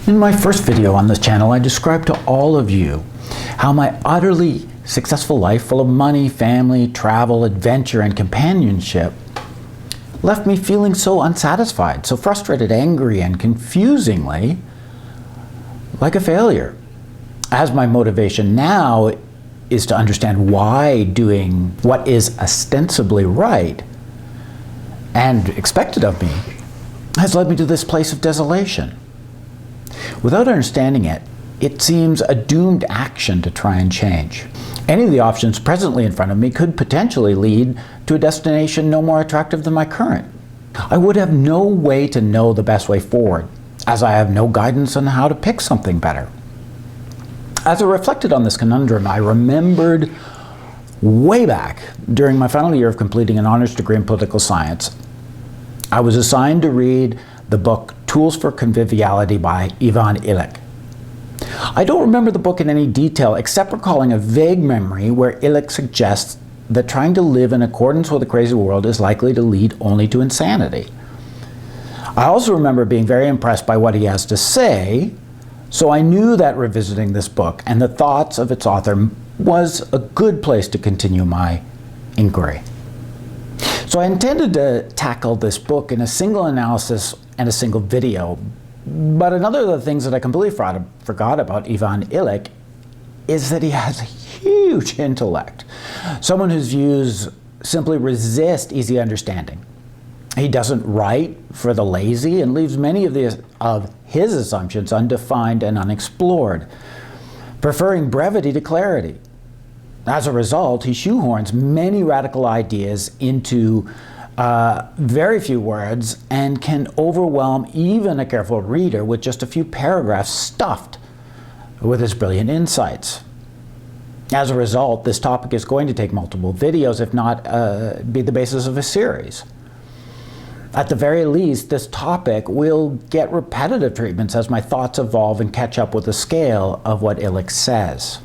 In my first video on this channel, I described to all of you how my utterly successful life, full of money, family, travel, adventure, and companionship, left me feeling so unsatisfied, so frustrated, angry, and confusingly like a failure. As my motivation now is to understand why doing what is ostensibly right and expected of me has led me to this place of desolation. Without understanding it, it seems a doomed action to try and change. Any of the options presently in front of me could potentially lead to a destination no more attractive than my current. I would have no way to know the best way forward, as I have no guidance on how to pick something better. As I reflected on this conundrum, I remembered way back during my final year of completing an honors degree in political science, I was assigned to read the book Tools for Conviviality by Ivan Illich. I don't remember the book in any detail except recalling a vague memory where Illich suggests that trying to live in accordance with a crazy world is likely to lead only to insanity. I also remember being very impressed by what he has to say, so I knew that revisiting this book and the thoughts of its author was a good place to continue my inquiry. So I intended to tackle this book in a single analysis and a single video, but another of the things that I completely forgot about Ivan Illich is that he has a huge intellect, someone whose views simply resist easy understanding. He doesn't write for the lazy and leaves many of his assumptions undefined and unexplored, preferring brevity to clarity. As a result, he shoehorns many radical ideas into very few words and can overwhelm even a careful reader with just a few paragraphs stuffed with his brilliant insights. As a result, this topic is going to take multiple videos, if not be the basis of a series. At the very least, this topic will get repetitive treatments as my thoughts evolve and catch up with the scale of what Illich says.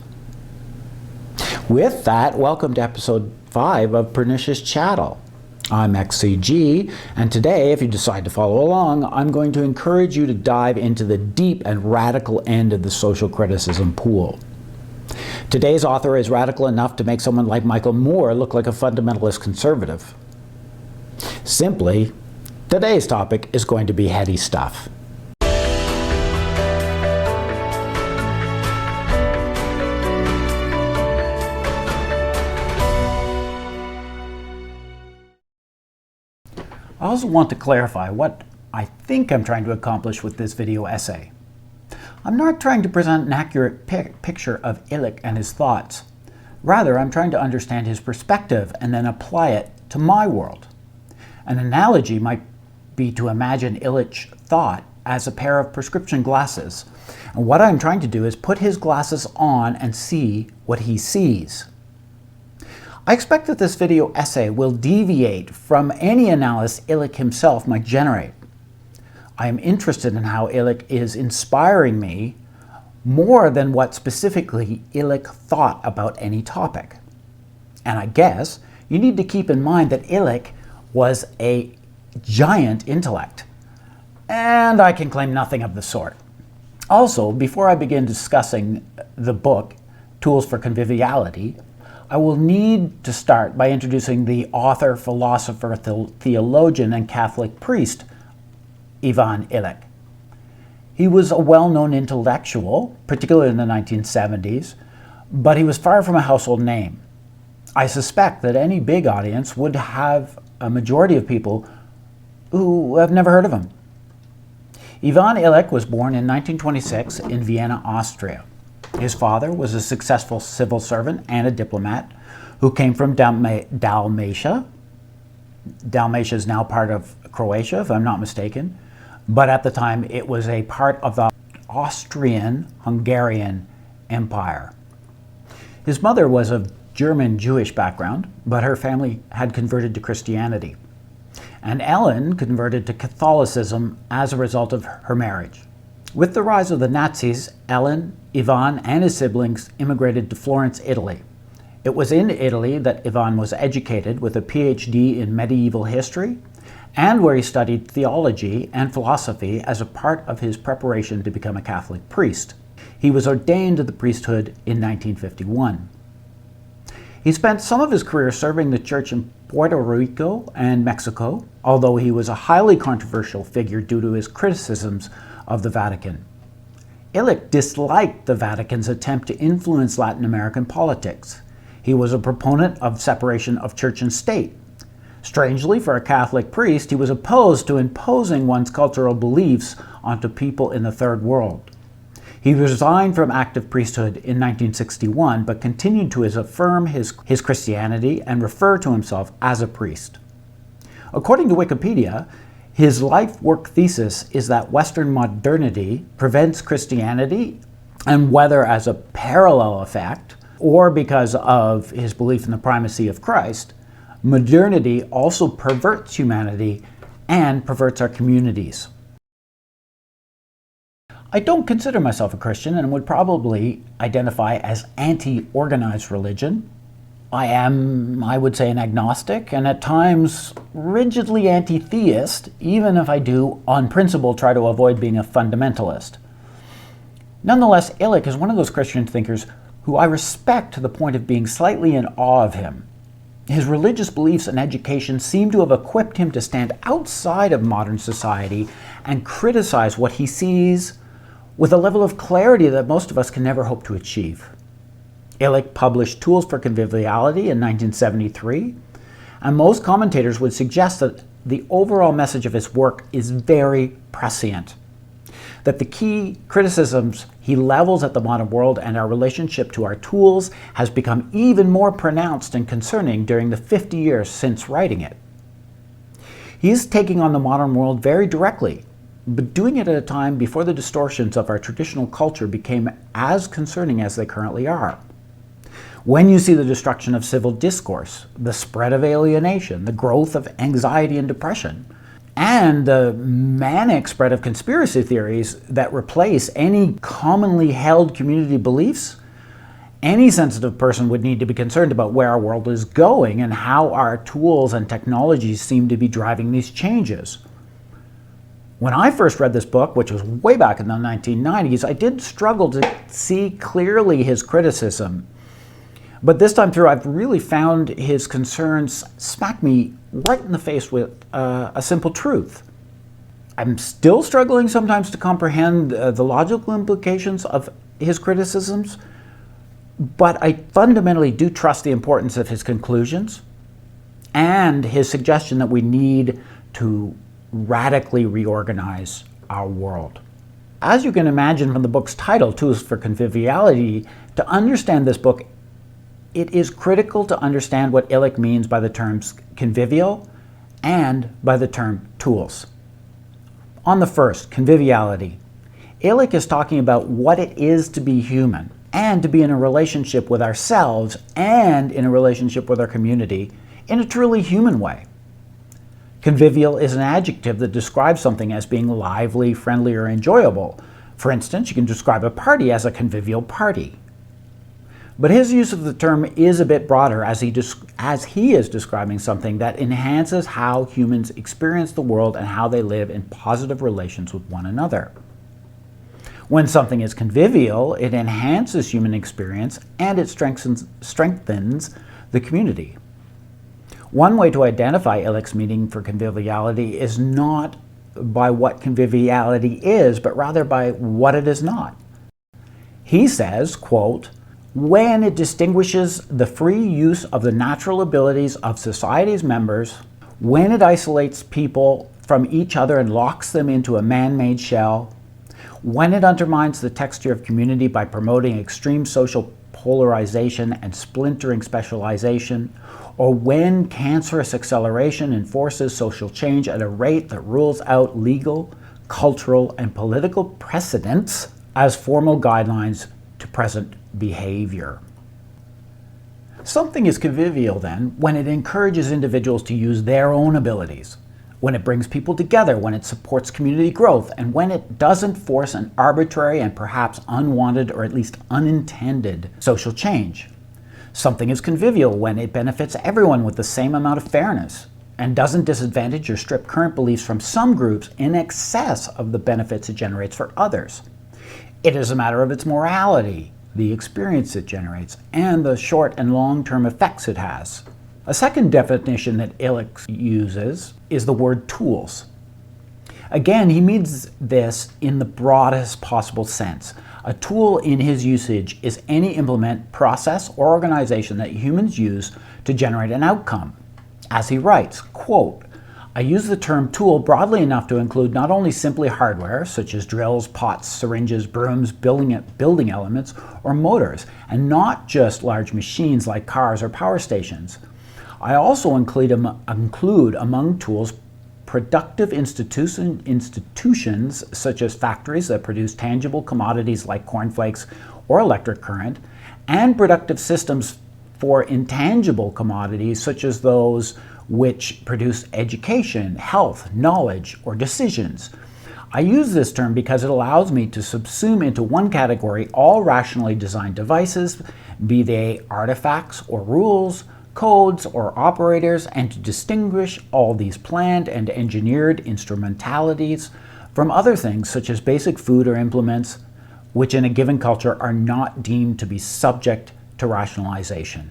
With that, welcome to episode 5 of Pernicious Chattel. I'm XCG, and today, if you decide to follow along, I'm going to encourage you to dive into the deep and radical end of the social criticism pool. Today's author is radical enough to make someone like Michael Moore look like a fundamentalist conservative. Simply, today's topic is going to be heady stuff. I also want to clarify what I think I'm trying to accomplish with this video essay. I'm not trying to present an accurate picture of Illich and his thoughts. Rather, I'm trying to understand his perspective and then apply it to my world. An analogy might be to imagine Illich's thought as a pair of prescription glasses. And what I'm trying to do is put his glasses on and see what he sees. I expect that this video essay will deviate from any analysis Illich himself might generate. I am interested in how Illich is inspiring me more than what specifically Illich thought about any topic. And I guess you need to keep in mind that Illich was a giant intellect, and I can claim nothing of the sort. Also, before I begin discussing the book, Tools for Conviviality, I will need to start by introducing the author, philosopher, theologian, and Catholic priest, Ivan Illich. He was a well-known intellectual, particularly in the 1970s, but he was far from a household name. I suspect that any big audience would have a majority of people who have never heard of him. Ivan Illich was born in 1926 in Vienna, Austria. His father was a successful civil servant and a diplomat who came from Dalmatia. Dalmatia is now part of Croatia, if I'm not mistaken, but at the time it was a part of the Austrian-Hungarian Empire. His mother was of German Jewish background, but her family had converted to Christianity. And Ellen converted to Catholicism as a result of her marriage. With the rise of the Nazis, Ellen, Ivan, and his siblings immigrated to Florence, Italy. It was in Italy that Ivan was educated with a PhD in medieval history and where he studied theology and philosophy as a part of his preparation to become a Catholic priest. He was ordained to the priesthood in 1951. He spent some of his career serving the church in Puerto Rico and Mexico, although he was a highly controversial figure due to his criticisms of the Vatican. Illich disliked the Vatican's attempt to influence Latin American politics. He was a proponent of separation of church and state. Strangely, for a Catholic priest, he was opposed to imposing one's cultural beliefs onto people in the Third World. He resigned from active priesthood in 1961, but continued to affirm his Christianity and refer to himself as a priest. According to Wikipedia, his life-work thesis is that Western modernity prevents Christianity, and whether as a parallel effect or because of his belief in the primacy of Christ, modernity also perverts humanity and perverts our communities. I don't consider myself a Christian and would probably identify as anti-organized religion. I am, I would say, an agnostic and at times rigidly anti-theist, even if I do, on principle, try to avoid being a fundamentalist. Nonetheless, Illich is one of those Christian thinkers who I respect to the point of being slightly in awe of him. His religious beliefs and education seem to have equipped him to stand outside of modern society and criticize what he sees with a level of clarity that most of us can never hope to achieve. Illich published Tools for Conviviality in 1973, and most commentators would suggest that the overall message of his work is very prescient, that the key criticisms he levels at the modern world and our relationship to our tools has become even more pronounced and concerning during the 50 years since writing it. He is taking on the modern world very directly, but doing it at a time before the distortions of our traditional culture became as concerning as they currently are. When you see the destruction of civil discourse, the spread of alienation, the growth of anxiety and depression, and the manic spread of conspiracy theories that replace any commonly held community beliefs, any sensitive person would need to be concerned about where our world is going and how our tools and technologies seem to be driving these changes. When I first read this book, which was way back in the 1990s, I did struggle to see clearly his criticism. But this time through, I've really found his concerns smack me right in the face with a simple truth. I'm still struggling sometimes to comprehend the logical implications of his criticisms, but I fundamentally do trust the importance of his conclusions and his suggestion that we need to radically reorganize our world. As you can imagine from the book's title, Tools for Conviviality, to understand this book, it is critical to understand what Illich means by the terms convivial and by the term tools. On the first, conviviality, Illich is talking about what it is to be human and to be in a relationship with ourselves and in a relationship with our community in a truly human way. Convivial is an adjective that describes something as being lively, friendly, or enjoyable. For instance, you can describe a party as a convivial party. But his use of the term is a bit broader as he is describing something that enhances how humans experience the world and how they live in positive relations with one another. When something is convivial, it enhances human experience and it strengthens the community. One way to identify Illich's meaning for conviviality is not by what conviviality is, but rather by what it is not. He says, quote, when it distinguishes the free use of the natural abilities of society's members, when it isolates people from each other and locks them into a man-made shell, when it undermines the texture of community by promoting extreme social polarization and splintering specialization, or when cancerous acceleration enforces social change at a rate that rules out legal, cultural, and political precedents as formal guidelines to present behavior. Something is convivial then when it encourages individuals to use their own abilities, when it brings people together, when it supports community growth, and when it doesn't force an arbitrary and perhaps unwanted or at least unintended social change. Something is convivial when it benefits everyone with the same amount of fairness. and doesn't disadvantage or strip current beliefs from some groups in excess of the benefits it generates for others. It is a matter of its morality, the experience it generates, and the short and long-term effects it has. A second definition that Illich uses is the word tools. Again, he means this in the broadest possible sense. A tool in his usage is any implement, process, or organization that humans use to generate an outcome. As he writes, quote, I use the term tool broadly enough to include not only simply hardware, such as drills, pots, syringes, brooms, building elements, or motors, and not just large machines like cars or power stations. I also include among tools productive institutions such as factories that produce tangible commodities like cornflakes or electric current, and productive systems for intangible commodities such as those which produce education, health, knowledge, or decisions. I use this term because it allows me to subsume into one category all rationally designed devices, be they artifacts or rules, codes or operators, and to distinguish all these planned and engineered instrumentalities from other things such as basic food or implements, which in a given culture are not deemed to be subject to rationalization.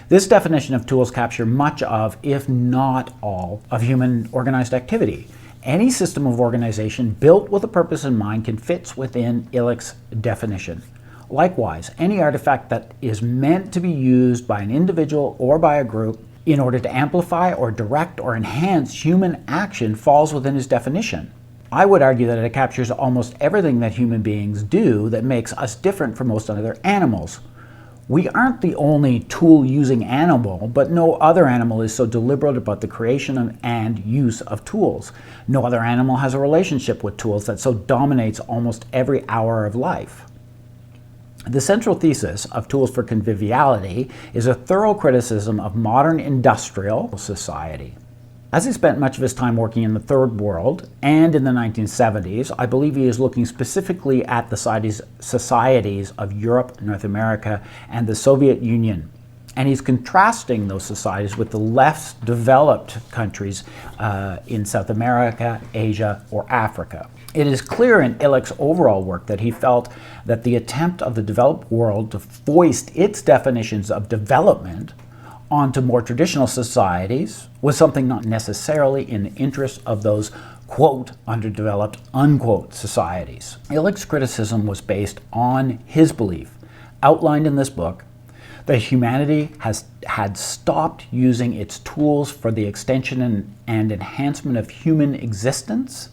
This definition of tools captures much of, if not all, of human organized activity. Any system of organization built with a purpose in mind can fit within Illich's definition. Likewise, any artifact that is meant to be used by an individual or by a group in order to amplify or direct or enhance human action falls within his definition. I would argue that it captures almost everything that human beings do that makes us different from most other animals. We aren't the only tool-using animal, but no other animal is so deliberate about the creation and use of tools. No other animal has a relationship with tools that so dominates almost every hour of life. The central thesis of Tools for Conviviality is a thorough criticism of modern industrial society. As he spent much of his time working in the Third World and in the 1970s, I believe he is looking specifically at the societies of Europe, North America, and the Soviet Union. And he's contrasting those societies with the less developed countries in South America, Asia, or Africa. It is clear in Illich's overall work that he felt that the attempt of the developed world to foist its definitions of development onto more traditional societies was something not necessarily in the interest of those, quote, underdeveloped, unquote, societies. Illich's criticism was based on his belief, outlined in this book, that humanity had stopped using its tools for the extension and enhancement of human existence,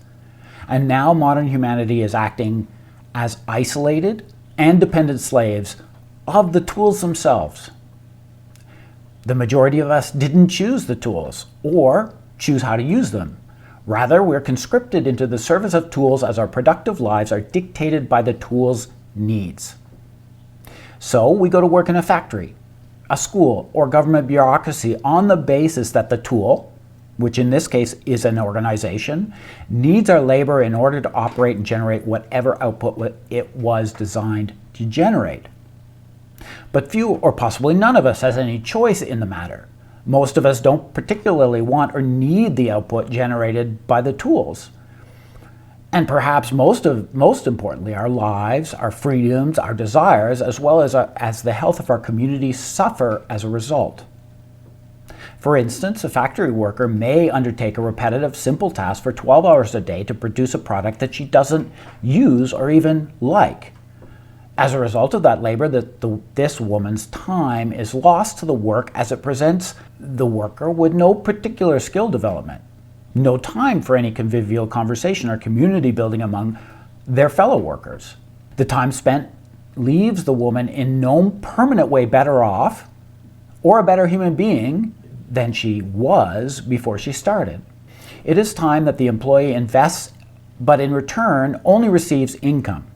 and now modern humanity is acting as isolated and dependent slaves of the tools themselves. The majority of us didn't choose the tools or choose how to use them. Rather, we're conscripted into the service of tools as our productive lives are dictated by the tool's needs. So we go to work in a factory, a school, or government bureaucracy on the basis that the tool, which in this case is an organization, needs our labor in order to operate and generate whatever output it was designed to generate. But few or possibly none of us has any choice in the matter. Most of us don't particularly want or need the output generated by the tools. And perhaps most importantly, our lives, our freedoms, our desires, as well as the health of our community suffer as a result. For instance, a factory worker may undertake a repetitive, simple task for 12 hours a day to produce a product that she doesn't use or even like. As a result of that labor, this woman's time is lost to the work as it presents the worker with no particular skill development, no time for any convivial conversation or community building among their fellow workers. The time spent leaves the woman in no permanent way better off or a better human being than she was before she started. It is time that the employee invests, but in return only receives income.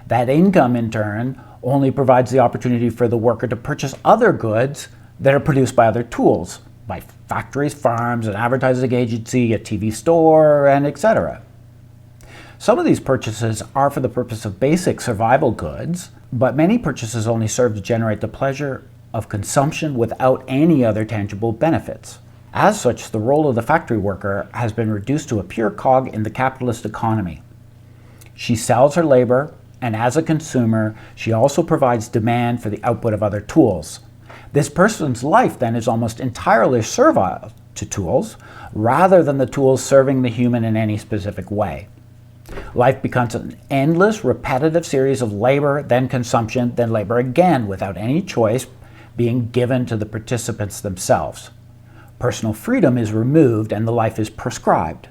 That income, in turn, only provides the opportunity for the worker to purchase other goods that are produced by other tools, by factories, farms, an advertising agency, a TV store, and etc. Some of these purchases are for the purpose of basic survival goods, but many purchases only serve to generate the pleasure of consumption without any other tangible benefits. As such, the role of the factory worker has been reduced to a pure cog in the capitalist economy. She sells her labor, and as a consumer, she also provides demand for the output of other tools. This person's life then is almost entirely servile to tools, rather than the tools serving the human in any specific way. Life becomes an endless, repetitive series of labor, then consumption, then labor again, without any choice being given to the participants themselves. Personal freedom is removed and the life is prescribed.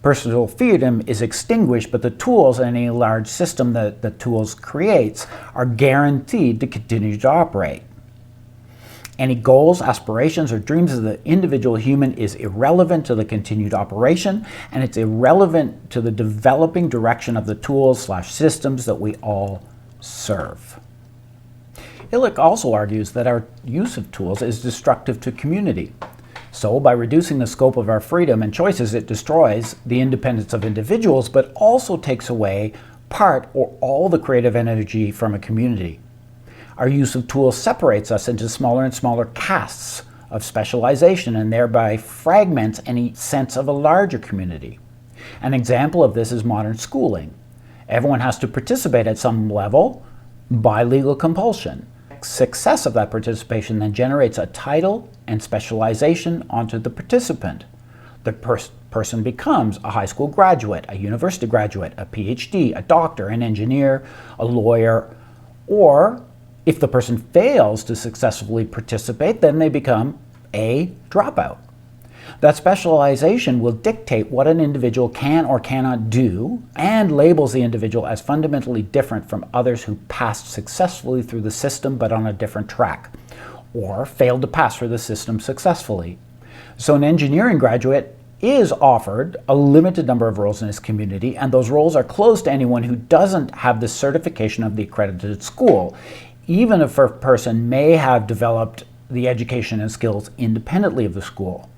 Personal freedom is extinguished, but the tools in any large system that the tools creates are guaranteed to continue to operate. Any goals, aspirations, or dreams of the individual human is irrelevant to the continued operation, and it's irrelevant to the developing direction of the tools/systems that we all serve. Illich also argues that our use of tools is destructive to community. So, by reducing the scope of our freedom and choices, it destroys the independence of individuals, but also takes away part or all the creative energy from a community. Our use of tools separates us into smaller and smaller castes of specialization and thereby fragments any sense of a larger community. An example of this is modern schooling. Everyone has to participate at some level by legal compulsion. Success of that participation then generates a title and specialization onto the participant. The person becomes a high school graduate, a university graduate, a PhD, a doctor, an engineer, a lawyer, or if the person fails to successfully participate, then they become a dropout. That specialization will dictate what an individual can or cannot do and labels the individual as fundamentally different from others who passed successfully through the system but on a different track, or failed to pass through the system successfully. So an engineering graduate is offered a limited number of roles in his community, and those roles are closed to anyone who doesn't have the certification of the accredited school, even if a person may have developed the education and skills independently of the school.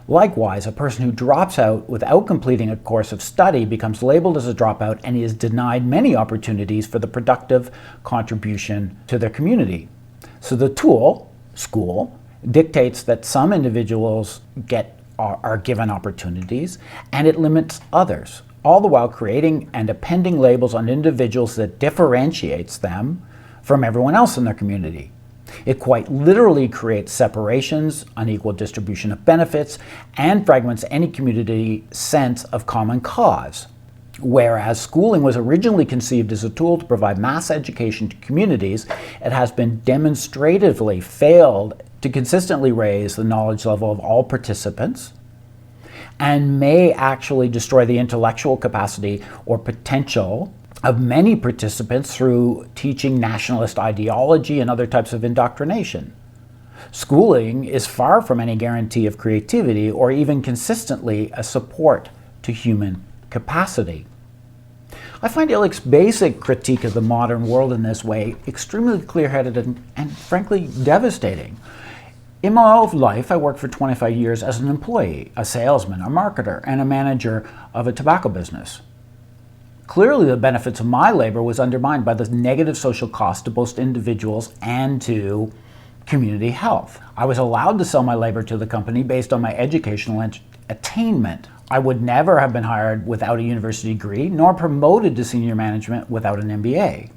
Likewise, a person who drops out without completing a course of study becomes labeled as a dropout and is denied many opportunities for the productive contribution to their community. So the tool, school, dictates that some individuals are given opportunities, and it limits others, all the while creating and appending labels on individuals that differentiates them from everyone else in their community. It quite literally creates separations, unequal distribution of benefits, and fragments any community sense of common cause. Whereas schooling was originally conceived as a tool to provide mass education to communities, it has been demonstratively failed to consistently raise the knowledge level of all participants and may actually destroy the intellectual capacity or potential of many participants through teaching nationalist ideology and other types of indoctrination. Schooling is far from any guarantee of creativity or even consistently a support to human capacity. I find Illich's basic critique of the modern world in this way extremely clear-headed and frankly devastating. In my own life, I worked for 25 years as an employee, a salesman, a marketer, and a manager of a tobacco business. Clearly, the benefits of my labor was undermined by the negative social cost to both individuals and to community health. I was allowed to sell my labor to the company based on my educational attainment. I would never have been hired without a university degree, nor promoted to senior management without an MBA.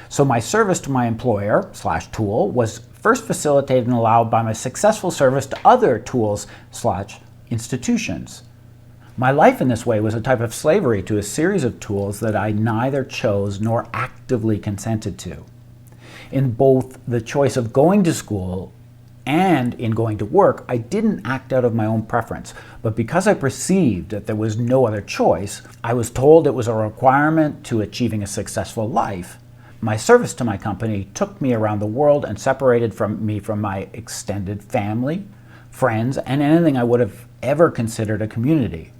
So my service to my employer/tool was first facilitated and allowed by my successful service to other tools/institutions. My life in this way was a type of slavery to a series of tools that I neither chose nor actively consented to. In both the choice of going to school and in going to work, I didn't act out of my own preference, but because I perceived that there was no other choice, I was told it was a requirement to achieving a successful life. My service to my company took me around the world and separated me from my extended family, friends, and anything I would have ever considered a community.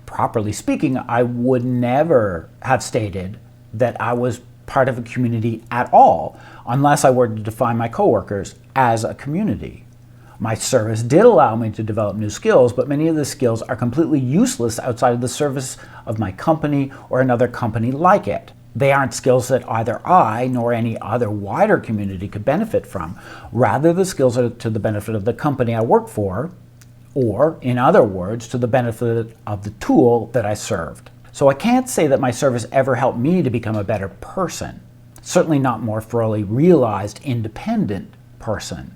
Properly speaking, I would never have stated that I was part of a community at all unless I were to define my coworkers as a community. My service did allow me to develop new skills, but many of the skills are completely useless outside of the service of my company or another company like it. They aren't skills that either I nor any other wider community could benefit from. Rather, the skills are to the benefit of the company I work for, or, in other words, to the benefit of the tool that I served. So I can't say that my service ever helped me to become a better person. Certainly not more fully realized, independent person.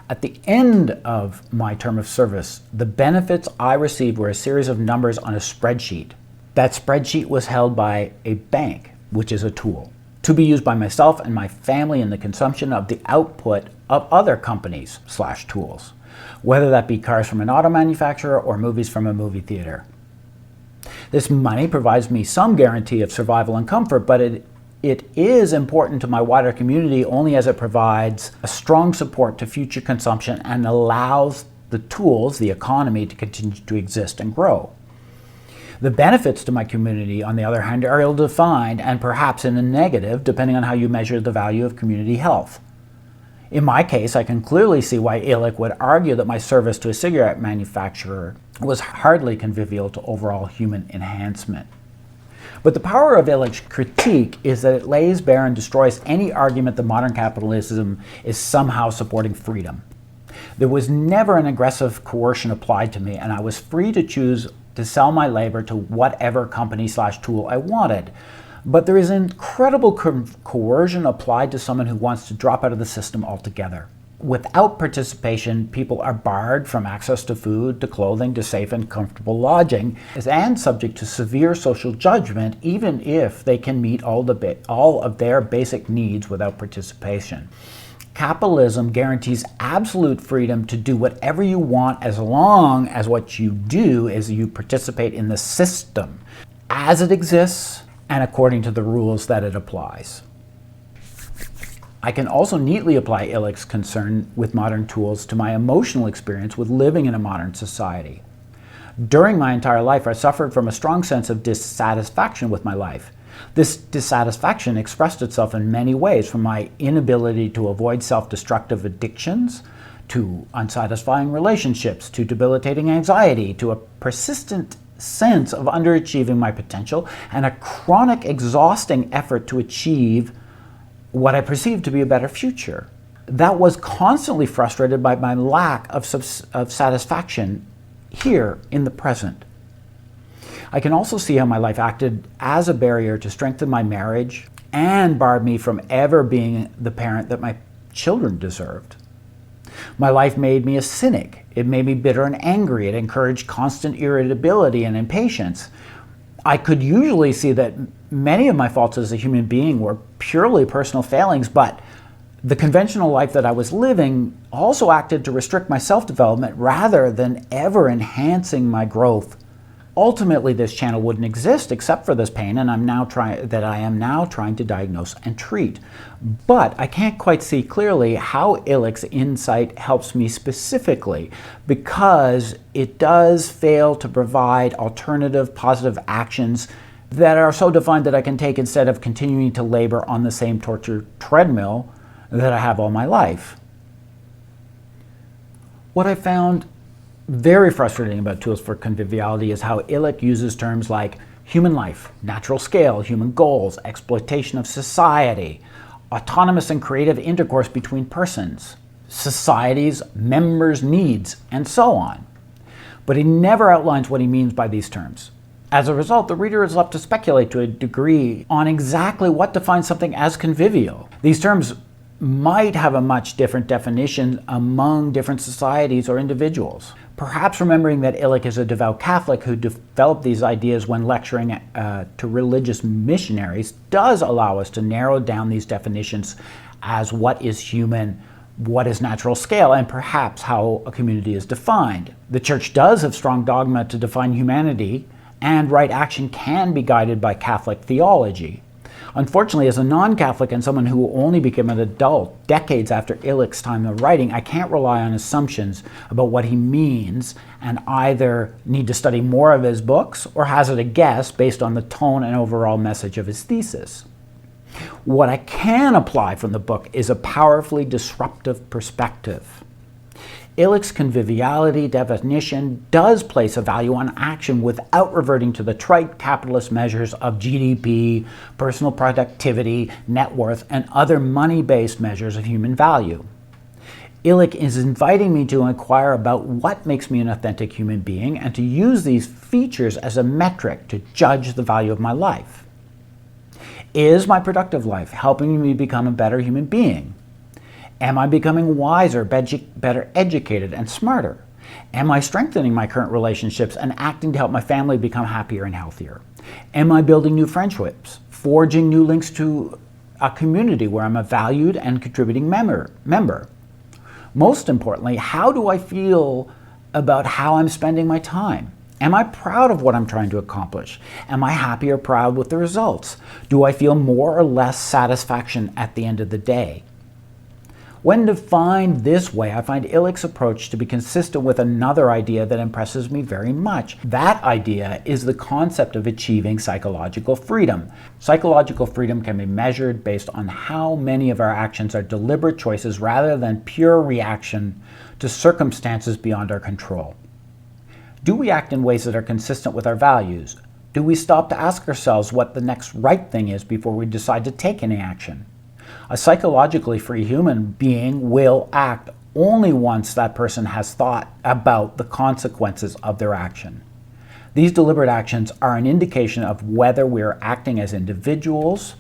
At the end of my term of service, the benefits I received were a series of numbers on a spreadsheet. That spreadsheet was held by a bank, which is a tool, to be used by myself and my family in the consumption of the output of other companies/tools, whether that be cars from an auto manufacturer or movies from a movie theater. This money provides me some guarantee of survival and comfort, but it is important to my wider community only as it provides a strong support to future consumption and allows the tools, the economy, to continue to exist and grow. The benefits to my community, on the other hand, are ill-defined and perhaps in a negative, depending on how you measure the value of community health. In my case, I can clearly see why Illich would argue that my service to a cigarette manufacturer was hardly convivial to overall human enhancement. But the power of Illich's critique is that it lays bare and destroys any argument that modern capitalism is somehow supporting freedom. There was never an aggressive coercion applied to me, and I was free to choose to sell my labor to whatever company/tool I wanted. But there is incredible coercion applied to someone who wants to drop out of the system altogether. Without participation, people are barred from access to food, to clothing, to safe and comfortable lodging, and subject to severe social judgment, even if they can meet all of their basic needs without participation. Capitalism guarantees absolute freedom to do whatever you want as long as what you do is you participate in the system as it exists and according to the rules that it applies. I can also neatly apply Illich's concern with modern tools to my emotional experience with living in a modern society. During my entire life, I suffered from a strong sense of dissatisfaction with my life. This dissatisfaction expressed itself in many ways, from my inability to avoid self-destructive addictions, to unsatisfying relationships, to debilitating anxiety, to a persistent sense of underachieving my potential, and a chronic, exhausting effort to achieve what I perceived to be a better future. That was constantly frustrated by my lack of satisfaction here in the present. I can also see how my life acted as a barrier to strengthen my marriage and barred me from ever being the parent that my children deserved. My life made me a cynic. It made me bitter and angry. It encouraged constant irritability and impatience. I could usually see that many of my faults as a human being were purely personal failings, but the conventional life that I was living also acted to restrict my self-development rather than ever enhancing my growth. Ultimately, this channel wouldn't exist except for this pain, and I am now trying to diagnose and treat. But I can't quite see clearly how Illich's insight helps me specifically, because it does fail to provide alternative positive actions that are so defined that I can take instead of continuing to labor on the same torture treadmill that I have all my life. What I found very frustrating about tools for conviviality is how Illich uses terms like human life, natural scale, human goals, exploitation of society, autonomous and creative intercourse between persons, society's members' needs, and so on. But he never outlines what he means by these terms. As a result, the reader is left to speculate to a degree on exactly what defines something as convivial. These terms might have a much different definition among different societies or individuals. Perhaps remembering that Illich is a devout Catholic who developed these ideas when lecturing to religious missionaries does allow us to narrow down these definitions as what is human, what is natural scale, and perhaps how a community is defined. The Church does have strong dogma to define humanity, and right action can be guided by Catholic theology. Unfortunately, as a non-Catholic and someone who only became an adult decades after Illich's time of writing, I can't rely on assumptions about what he means and either need to study more of his books or hazard a guess based on the tone and overall message of his thesis. What I can apply from the book is a powerfully disruptive perspective. Illich's conviviality definition does place a value on action without reverting to the trite capitalist measures of GDP, personal productivity, net worth, and other money-based measures of human value. Illich is inviting me to inquire about what makes me an authentic human being and to use these features as a metric to judge the value of my life. Is my productive life helping me become a better human being? Am I becoming wiser, better educated, and smarter? Am I strengthening my current relationships and acting to help my family become happier and healthier? Am I building new friendships, forging new links to a community where I'm a valued and contributing member? Most importantly, how do I feel about how I'm spending my time? Am I proud of what I'm trying to accomplish? Am I happy or proud with the results? Do I feel more or less satisfaction at the end of the day? When defined this way, I find Illich's approach to be consistent with another idea that impresses me very much. That idea is the concept of achieving psychological freedom. Psychological freedom can be measured based on how many of our actions are deliberate choices rather than pure reaction to circumstances beyond our control. Do we act in ways that are consistent with our values? Do we stop to ask ourselves what the next right thing is before we decide to take any action? A psychologically free human being will act only once that person has thought about the consequences of their action. These deliberate actions are an indication of whether we are acting as individuals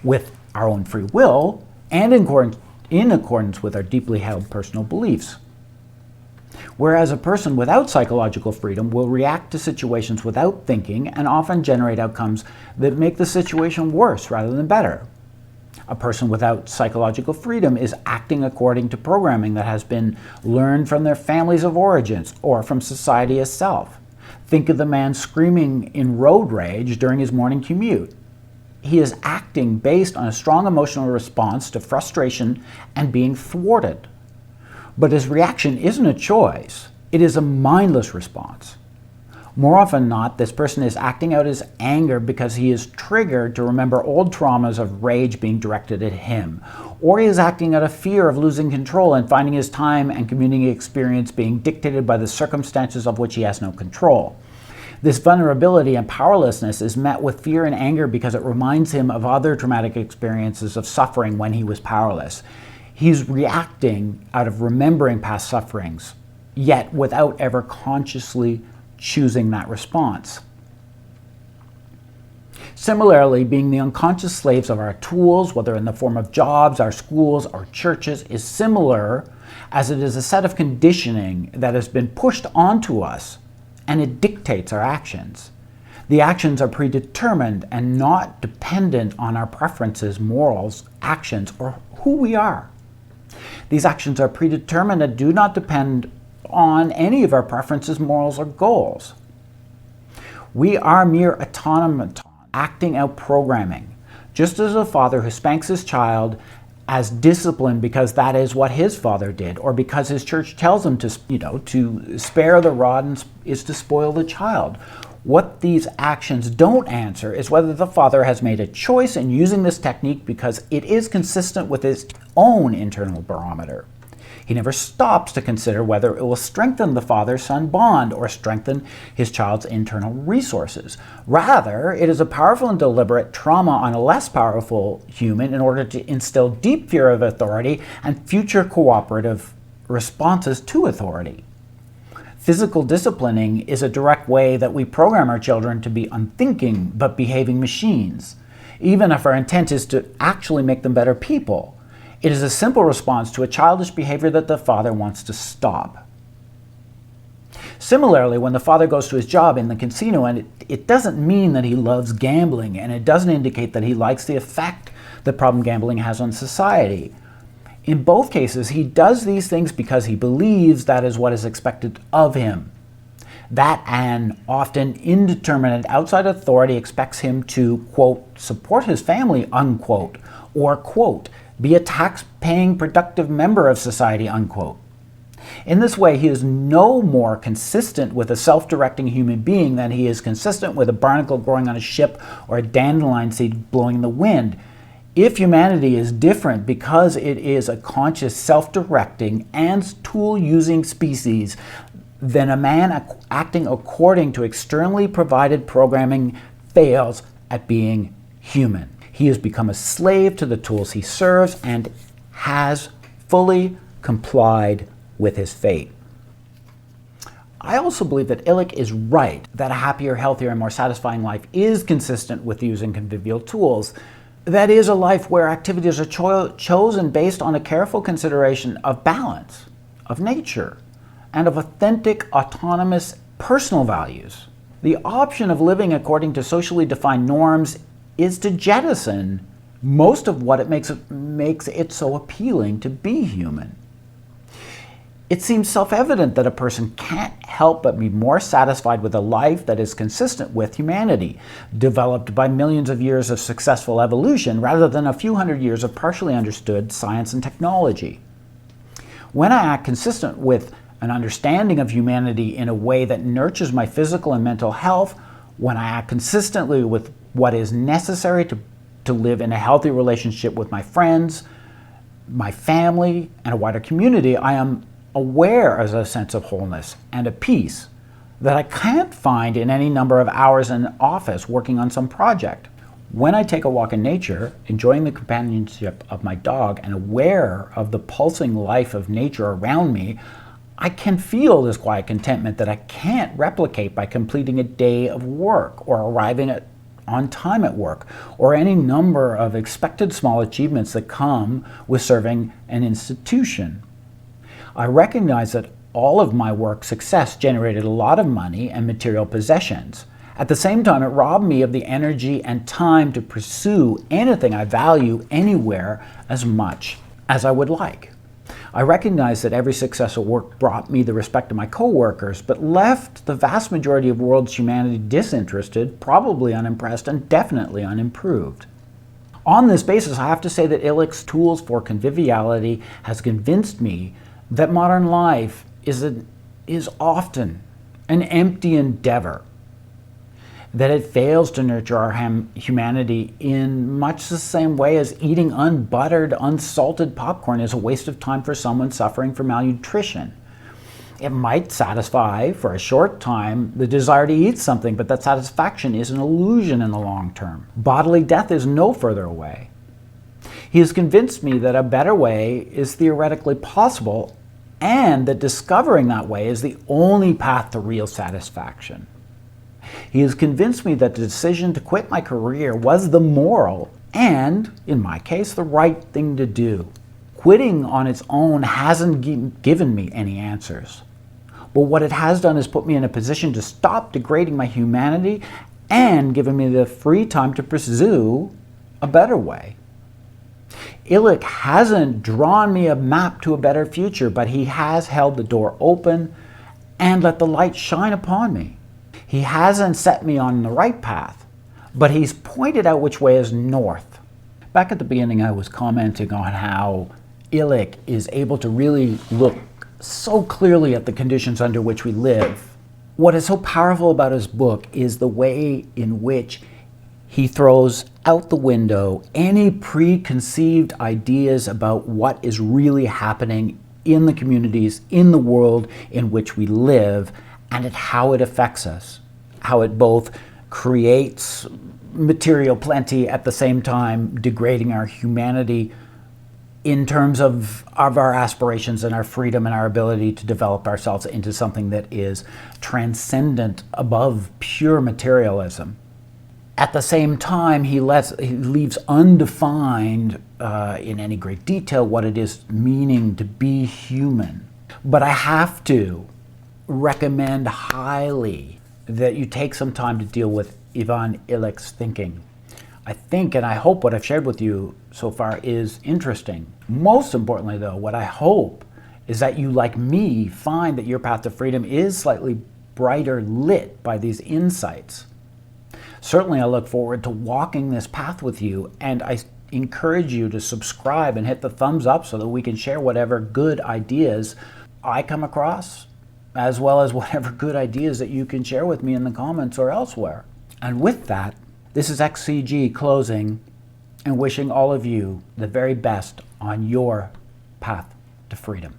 with our own free will and in accordance with our deeply held personal beliefs. Whereas a person without psychological freedom will react to situations without thinking and often generate outcomes that make the situation worse rather than better. A person without psychological freedom is acting according to programming that has been learned from their families of origins or from society itself. Think of the man screaming in road rage during his morning commute. He is acting based on a strong emotional response to frustration and being thwarted. But his reaction isn't a choice, it is a mindless response. More often than not, this person is acting out his anger because he is triggered to remember old traumas of rage being directed at him, or he is acting out of fear of losing control and finding his time and community experience being dictated by the circumstances of which he has no control. This vulnerability and powerlessness is met with fear and anger because it reminds him of other traumatic experiences of suffering when he was powerless. He's reacting out of remembering past sufferings, yet without ever consciously choosing that response. Similarly, being the unconscious slaves of our tools, whether in the form of jobs, our schools, or churches, is similar as it is a set of conditioning that has been pushed onto us and it dictates our actions. The actions are predetermined and not dependent on our preferences, morals, actions, or who we are. These actions are predetermined and do not depend on any of our preferences, morals, or goals. We are mere automatons acting out programming, just as a father who spanks his child as discipline because that is what his father did, or because his church tells him to spare the rod is to spoil the child. What these actions don't answer is whether the father has made a choice in using this technique because it is consistent with his own internal barometer. He never stops to consider whether it will strengthen the father-son bond or strengthen his child's internal resources. Rather, it is a powerful and deliberate trauma on a less powerful human in order to instill deep fear of authority and future cooperative responses to authority. Physical disciplining is a direct way that we program our children to be unthinking but behaving machines, even if our intent is to actually make them better people. It is a simple response to a childish behavior that the father wants to stop. Similarly, when the father goes to his job in the casino, and it doesn't mean that he loves gambling, and it doesn't indicate that he likes the effect that problem gambling has on society. In both cases, he does these things because he believes that is what is expected of him. That an often indeterminate outside authority expects him to, quote, support his family, unquote, or, quote, be a tax-paying productive member of society, unquote. In this way, he is no more consistent with a self-directing human being than he is consistent with a barnacle growing on a ship or a dandelion seed blowing in the wind. If humanity is different because it is a conscious, self-directing, and tool-using species, then a man acting according to externally provided programming fails at being human. He has become a slave to the tools he serves and has fully complied with his fate. I also believe that Illich is right that a happier, healthier, and more satisfying life is consistent with using convivial tools. That is a life where activities are chosen based on a careful consideration of balance, of nature, and of authentic, autonomous, personal values. The option of living according to socially defined norms is to jettison most of what makes it so appealing to be human. It seems self-evident that a person can't help but be more satisfied with a life that is consistent with humanity, developed by millions of years of successful evolution rather than a few hundred years of partially understood science and technology. When I act consistent with an understanding of humanity in a way that nurtures my physical and mental health, when I act consistently with what is necessary to live in a healthy relationship with my friends, my family, and a wider community, I am aware of a sense of wholeness and a peace that I can't find in any number of hours in office working on some project. When I take a walk in nature, enjoying the companionship of my dog and aware of the pulsing life of nature around me, I can feel this quiet contentment that I can't replicate by completing a day of work or arriving on time at work, or any number of expected small achievements that come with serving an institution. I recognize that all of my work success generated a lot of money and material possessions. At the same time, it robbed me of the energy and time to pursue anything I value anywhere as much as I would like. I recognize that every successful work brought me the respect of my coworkers, but left the vast majority of world's humanity disinterested, probably unimpressed, and definitely unimproved. On this basis, I have to say that Illich's tools for conviviality has convinced me that modern life is often an empty endeavor, that it fails to nurture our humanity in much the same way as eating unbuttered, unsalted popcorn is a waste of time for someone suffering from malnutrition. It might satisfy for a short time the desire to eat something, but that satisfaction is an illusion in the long term. Bodily death is no further away. He has convinced me that a better way is theoretically possible and that discovering that way is the only path to real satisfaction. He has convinced me that the decision to quit my career was the moral and, in my case, the right thing to do. Quitting on its own hasn't given me any answers. But what it has done is put me in a position to stop degrading my humanity and given me the free time to pursue a better way. Illich hasn't drawn me a map to a better future, but he has held the door open and let the light shine upon me. He hasn't set me on the right path, but he's pointed out which way is north. Back at the beginning, I was commenting on how Illich is able to really look so clearly at the conditions under which we live. What is so powerful about his book is the way in which he throws out the window any preconceived ideas about what is really happening in the communities, in the world in which we live, and at how it affects us, how it both creates material plenty at the same time degrading our humanity in terms of our aspirations and our freedom and our ability to develop ourselves into something that is transcendent above pure materialism. At the same time, he leaves undefined in any great detail what it is meaning to be human. But I have to recommend highly that you take some time to deal with Ivan Illich's thinking. I think and I hope what I've shared with you so far is interesting. Most importantly though, what I hope is that you, like me, find that your path to freedom is slightly brighter lit by these insights. Certainly I look forward to walking this path with you, and I encourage you to subscribe and hit the thumbs up so that we can share whatever good ideas I come across, as well as whatever good ideas that you can share with me in the comments or elsewhere. And with that, this is XCG closing, and wishing all of you the very best on your path to freedom.